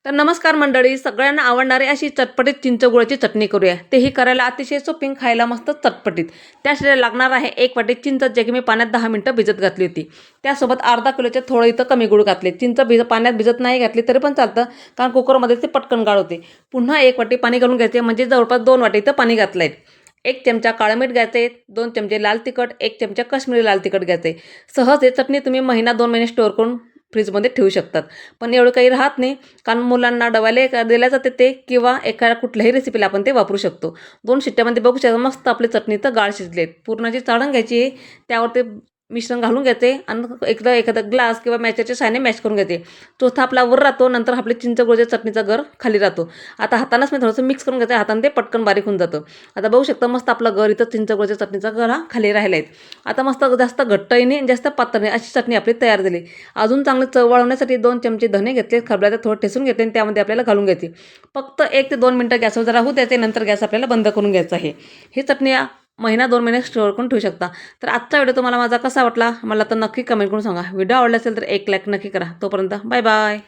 तर नमस्कार मंडळी, सगळ्यांना आवडणारी अशी चटपटीत चिंचगुळाची चटणी करूया। तेही करायला अतिशय सोपी, खायला मस्त चटपटीत। त्यासाठी लागणार आहे 1 वाटी चिंच, जे की मी पाण्यात 10 मिनिटं भिजत घातली होती। त्यासोबत अर्धा किलोचे थोडं इथं कमी गूळ घातले। चिंच पाण्यात भिजत नाही घातली तरी पण चालतं, कारण कुकरमध्ये ते पटकन गाळ होते। पुन्हा 1 वाटी पाणी घालून घ्यायचे, म्हणजे जवळपास 2 वाटी इथं पाणी घातलंय। 1 चमचा काळं मीठ घ्यायचे, 2 चमचे लाल तिखट, 1 चमचा काश्मीरी लाल तिखट घ्यायचे। सहज ही चटणी तुम्ही महिना 2 महिने स्टोअर करून फ्रीजमध्ये ठेवू शकतात। पण एवढं काही राहत नाही, कारण मुलांना डब्याला दिल्या जाते ते, किंवा एखाद्या कुठल्याही रेसिपीला आपण ते वापरू शकतो। 2 शिट्ट्यामध्ये बघू शकता मस्त आपली चटणी तर गाळ शिजली आहे। पूर्णाची चाळण घ्यायची, त्यावर ते मिश्रण घालून घ्यायचे आणि एखादा ग्लास किंवा मॅचरच्या साहाय्याने मॅश करून घ्यायचे। चोथा आपला वर राहतो, नंतर आपली चिंचगुळच्या चटणीचा गर खाली राहतो। आता हातानेच मी थोडंसं मिक्स करून घ्यायचं, हाताने ते पटकन बारीक होऊन जातं। आता बघू शकता मस्त आपला गर इथं चिंचगुळच्या चटणीचा गर हा खाली राहिला आहे। आता मस्त जास्त घट्टही नाही जास्त पातळ नाही, अशी चटणी आपली तयार झाली। अजून चांगली चव वाढवण्यासाठी 2 चमचे धने घेतले, खरबड्यात थोडं ठेचून घेतले आणि त्यामध्ये आपल्याला घालून घ्यायची। फक्त 1 ते 2 मिनिटं गॅसवर जरा होऊ द्यायचे, नंतर गॅस आपल्याला बंद करून घ्यायचा आहे। ही चटणी महिना 2 महिने स्टोअर करून ठेवू शकता। तर आजचा व्हिडिओ तुम्हाला माझा कसा वाटला मला तर नक्की कमेंट करून सांगा। व्हिडिओ आवडला असेल तर 1 लाईक नक्की करा। तोपर्यंत बाय बाय।